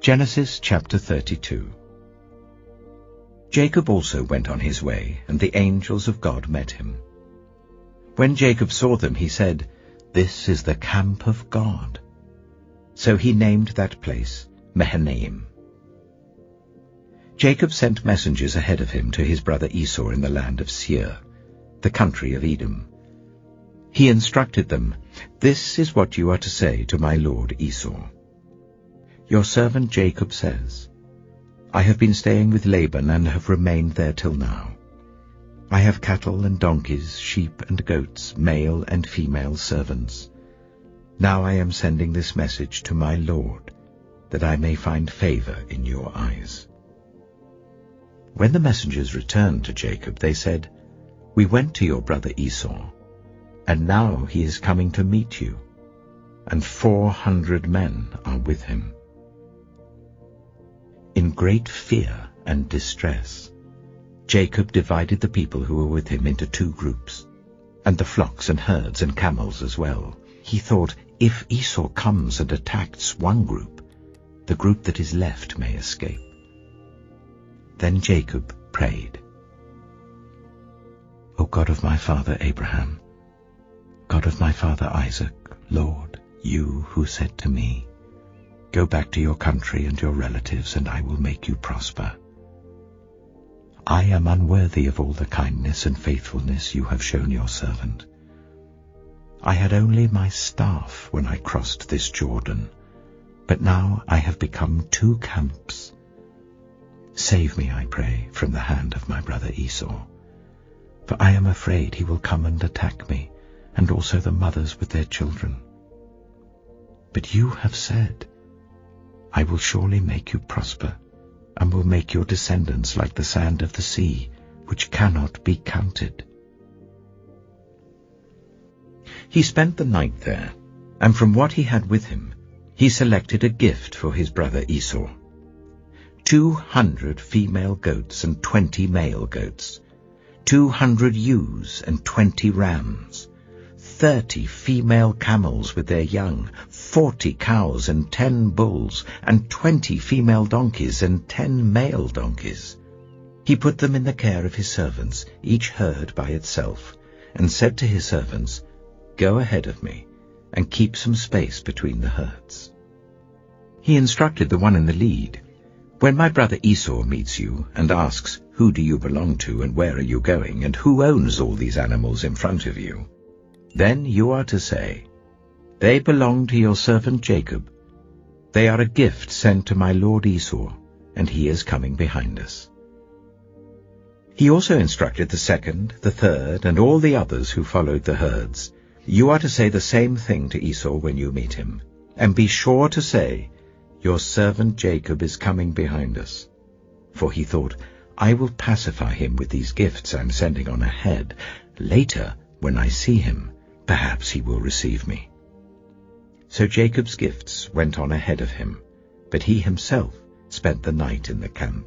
Genesis chapter 32. Jacob also went on his way, and the angels of God met him. When Jacob saw them, he said, "This is the camp of God." So he named that place Mahanaim. Jacob sent messengers ahead of him to his brother Esau in the land of Seir, the country of Edom. He instructed them, "This is what you are to say to my lord Esau. Your servant Jacob says, I have been staying with Laban and have remained there till now. I have cattle and donkeys, sheep and goats, male and female servants. Now I am sending this message to my lord, that I may find favor in your eyes." When the messengers returned to Jacob, they said, "We went to your brother Esau, and now he is coming to meet you, and 400 men are with him." In great fear and distress, Jacob divided the people who were with him into 2 groups, and the flocks and herds and camels as well. He thought, if Esau comes and attacks one group, the group that is left may escape. Then Jacob prayed, "O God of my father Abraham, God of my father Isaac, Lord, you who said to me, 'Go back to your country and your relatives, and I will make you prosper.' I am unworthy of all the kindness and faithfulness you have shown your servant. I had only my staff when I crossed this Jordan, but now I have become 2 camps. Save me, I pray, from the hand of my brother Esau, for I am afraid he will come and attack me, and also the mothers with their children. But you have said, I will surely make you prosper, and will make your descendants like the sand of the sea, which cannot be counted." He spent the night there, and from what he had with him, he selected a gift for his brother Esau: 200 female goats and 20 male goats, 200 ewes and 20 rams, 30 female camels with their young, 40 cows and 10 bulls, and 20 female donkeys and 10 male donkeys. He put them in the care of his servants, each herd by itself, and said to his servants, "Go ahead of me, and keep some space between the herds." He instructed the one in the lead, "When my brother Esau meets you and asks, 'Who do you belong to, and where are you going, and who owns all these animals in front of you?' then you are to say, 'They belong to your servant Jacob. They are a gift sent to my lord Esau, and he is coming behind us.'" He also instructed the second, the third, and all the others who followed the herds, "You are to say the same thing to Esau when you meet him, and be sure to say, 'Your servant Jacob is coming behind us.' For he thought, 'I will pacify him with these gifts I'm sending on ahead. Later, when I see him, perhaps he will receive me.' So Jacob's gifts went on ahead of him, but he himself spent the night in the camp.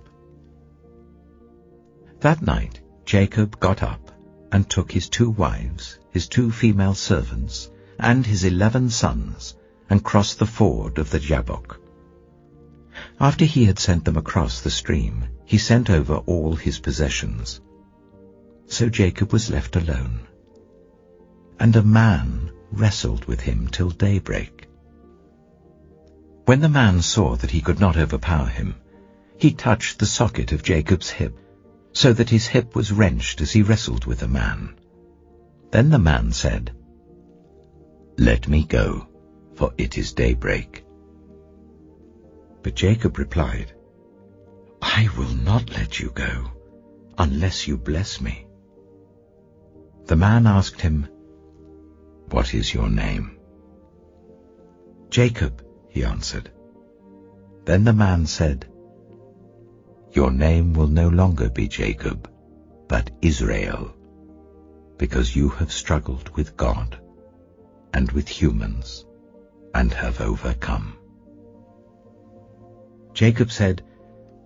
That night Jacob got up and took his 2 wives, his 2 female servants, and his 11 sons, and crossed the ford of the Jabbok. After he had sent them across the stream, he sent over all his possessions. So Jacob was left alone, and a man wrestled with him till daybreak. When the man saw that he could not overpower him, he touched the socket of Jacob's hip, so that his hip was wrenched as he wrestled with the man. Then the man said, "Let me go, for it is daybreak." But Jacob replied, "I will not let you go, unless you bless me." The man asked him, "What is your name?" "Jacob," he answered. Then the man said, "Your name will no longer be Jacob, but Israel, because you have struggled with God and with humans and have overcome." Jacob said,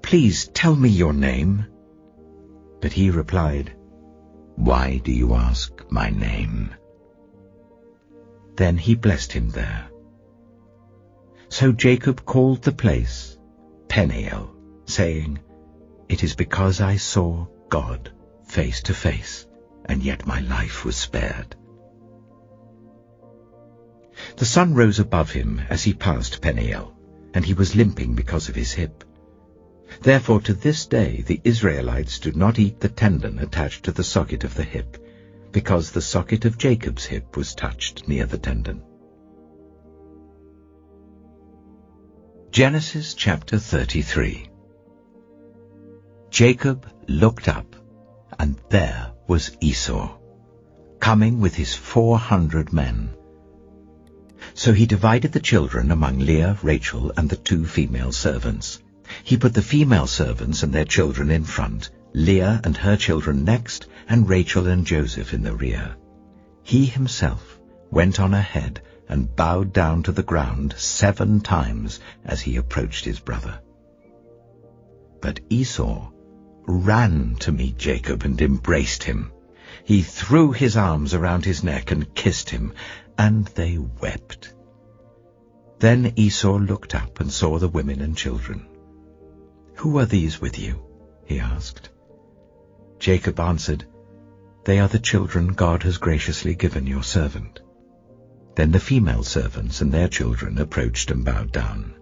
"Please tell me your name." But he replied, "Why do you ask my name?" Then he blessed him there. So Jacob called the place Peniel, saying, "It is because I saw God face to face, and yet my life was spared." The sun rose above him as he passed Peniel, and he was limping because of his hip. Therefore to this day the Israelites do not eat the tendon attached to the socket of the hip, because the socket of Jacob's hip was touched near the tendon. Genesis chapter 33. Jacob looked up, and there was Esau, coming with his 400 men. So he divided the children among Leah, Rachel, and the 2 female servants. He put the female servants and their children in front, Leah and her children next, and Rachel and Joseph in the rear. He himself went on ahead and bowed down to the ground 7 times as he approached his brother. But Esau ran to meet Jacob and embraced him. He threw his arms around his neck and kissed him, and they wept. Then Esau looked up and saw the women and children. "Who are these with you?" he asked. Jacob answered, "They are the children God has graciously given your servant." Then the female servants and their children approached and bowed down.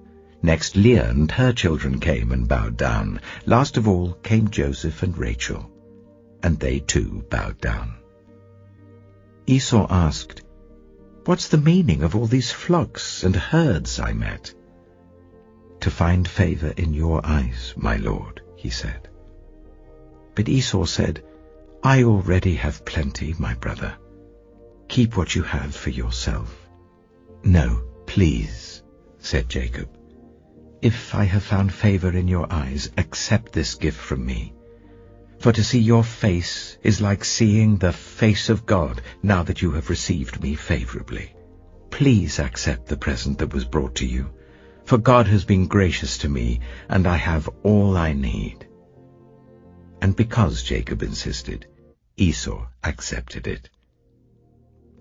Next Leah and her children came and bowed down. Last of all came Joseph and Rachel, and they too bowed down. Esau asked, "What's the meaning of all these flocks and herds I met?" "To find favor in your eyes, my lord," he said. But Esau said, "I already have plenty, my brother. Keep what you have for yourself." "No, please," said Jacob. "If I have found favor in your eyes, accept this gift from me. For to see your face is like seeing the face of God, now that you have received me favorably. Please accept the present that was brought to you, for God has been gracious to me, and I have all I need." And because Jacob insisted, Esau accepted it.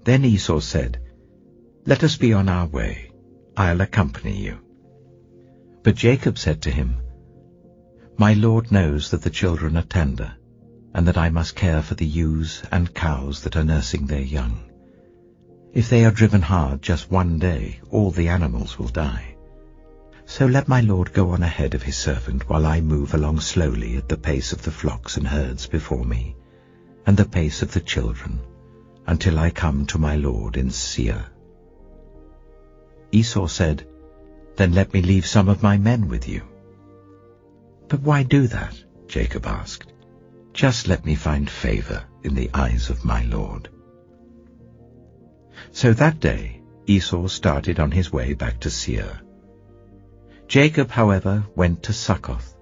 Then Esau said, "Let us be on our way. I'll accompany you." But Jacob said to him, "My Lord knows that the children are tender, and that I must care for the ewes and cows that are nursing their young. If they are driven hard just one day, all the animals will die. So let my Lord go on ahead of his servant while I move along slowly at the pace of the flocks and herds before me, and the pace of the children, until I come to my Lord in Seir." Esau said, "Then let me leave some of my men with you." "But why do that?" Jacob asked. "Just let me find favor in the eyes of my Lord." So that day Esau started on his way back to Seir. Jacob, however, went to Succoth,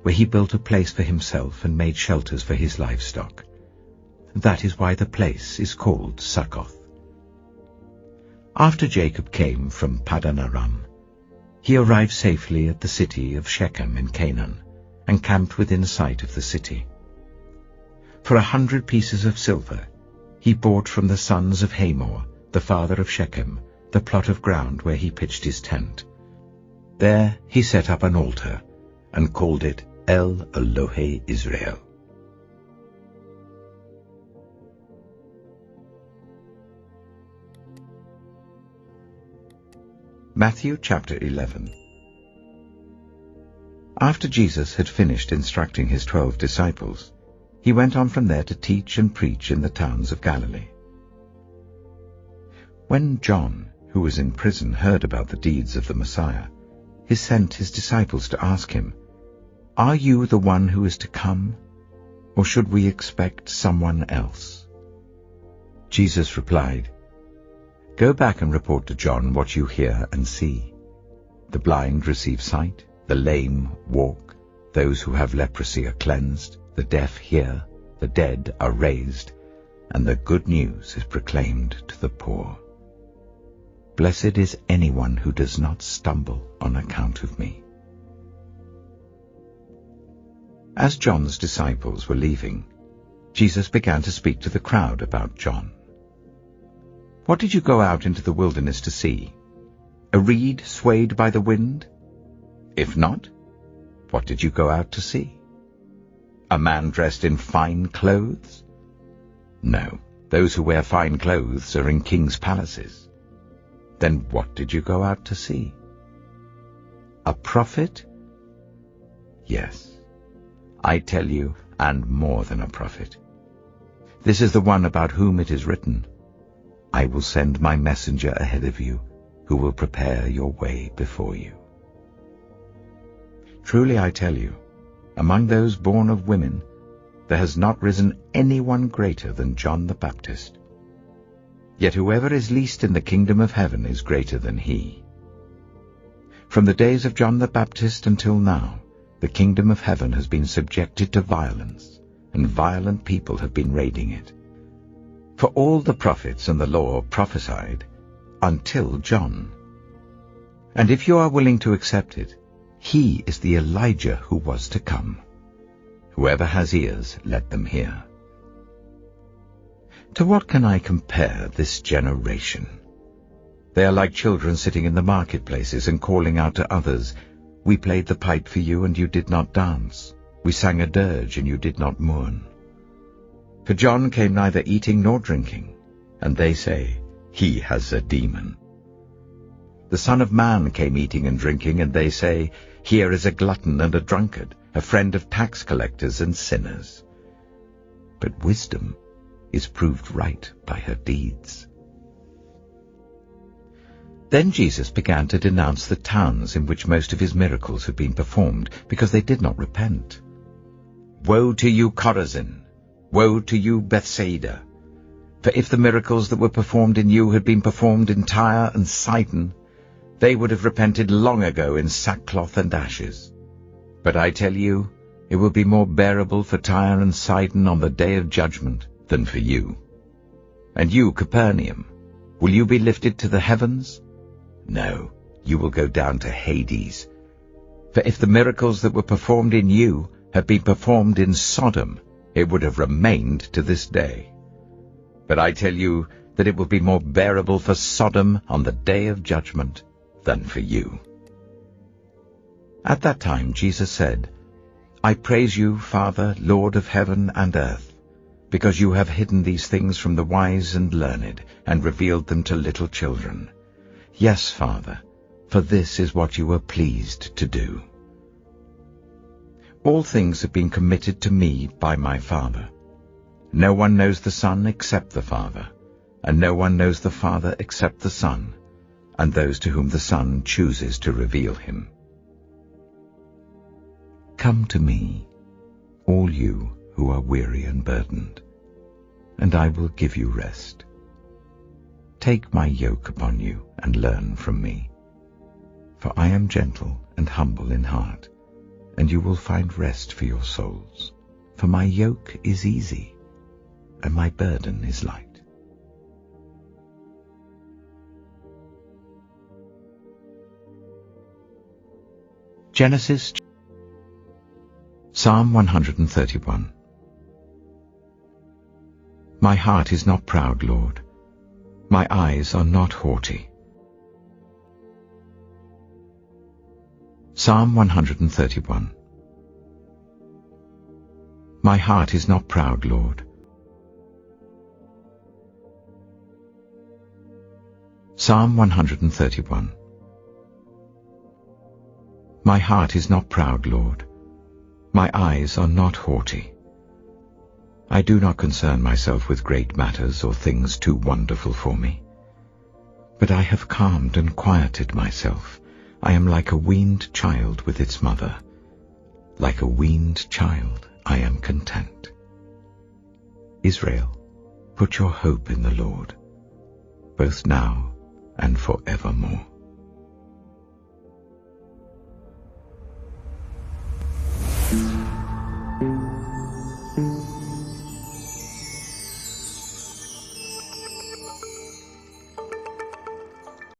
where he built a place for himself and made shelters for his livestock. That is why the place is called Succoth. After Jacob came from Paddan Aram, he arrived safely at the city of Shechem in Canaan, and camped within sight of the city. For 100 pieces of silver he bought from the sons of Hamor, the father of Shechem, the plot of ground where he pitched his tent. There he set up an altar, and called it El Elohe Israel. Matthew chapter 11. After Jesus had finished instructing his 12 disciples, he went on from there to teach and preach in the towns of Galilee. When John, who was in prison, heard about the deeds of the Messiah, he sent his disciples to ask him, "Are you the one who is to come, or should we expect someone else?" Jesus replied, "Go back and report to John what you hear and see. The blind receive sight, the lame walk, those who have leprosy are cleansed, the deaf hear, the dead are raised, and the good news is proclaimed to the poor. Blessed is anyone who does not stumble on account of me." As John's disciples were leaving, Jesus began to speak to the crowd about John. "What did you go out into the wilderness to see? A reed swayed by the wind? If not, What did you go out to see? A man dressed in fine clothes? No, those who wear fine clothes are in kings' palaces. Then what did you go out to see? A prophet? Yes, I tell you, and more than a prophet. This is the one about whom it is written, I will send my messenger ahead of you, who will prepare your way before you. Truly I tell you, among those born of women, there has not risen anyone greater than John the Baptist. Yet whoever is least in the kingdom of heaven is greater than he. From the days of John the Baptist until now, the kingdom of heaven has been subjected to violence, and violent people have been raiding it. For all the prophets and the law prophesied until John. And if you are willing to accept it, he is the Elijah who was to come. Whoever has ears, let them hear. To what can I compare this generation? They are like children sitting in the marketplaces and calling out to others, We played the pipe for you, and you did not dance. We sang a dirge, and you did not mourn. For John came neither eating nor drinking, and they say, He has a demon. The Son of Man came eating and drinking, and they say, Here is a glutton and a drunkard, a friend of tax collectors and sinners. But wisdom is proved right by her deeds. Then Jesus began to denounce the towns in which most of his miracles had been performed, because they did not repent. Woe to you, Chorazin! Woe to you, Bethsaida! For if the miracles that were performed in you had been performed in Tyre and Sidon, they would have repented long ago in sackcloth and ashes. But I tell you, it will be more bearable for Tyre and Sidon on the day of judgment than for you. And you, Capernaum, will you be lifted to the heavens? No, you will go down to Hades. For if the miracles that were performed in you had been performed in Sodom, it would have remained to this day. But I tell you that it will be more bearable for Sodom on the day of judgment than for you. At that time Jesus said, I praise you, Father, Lord of heaven and earth, because you have hidden these things from the wise and learned, and revealed them to little children. Yes, Father, for this is what you were pleased to do. All things have been committed to me by my Father. No one knows the Son except the Father, and no one knows the Father except the Son, and those to whom the Son chooses to reveal him. Come to me, all you who are weary and burdened, and I will give you rest. Take my yoke upon you and learn from me, for I am gentle and humble in heart, and you will find rest for your souls. For my yoke is easy, and my burden is light. Genesis, Psalm 131. My heart is not proud, Lord. My eyes are not haughty. Psalm 131. My heart is not proud, Lord. Psalm 131. My heart is not proud, Lord. My eyes are not haughty. I do not concern myself with great matters or things too wonderful for me. But I have calmed and quieted myself. I am like a weaned child with its mother. Like a weaned child, I am content. Israel, put your hope in the Lord, both now and forevermore.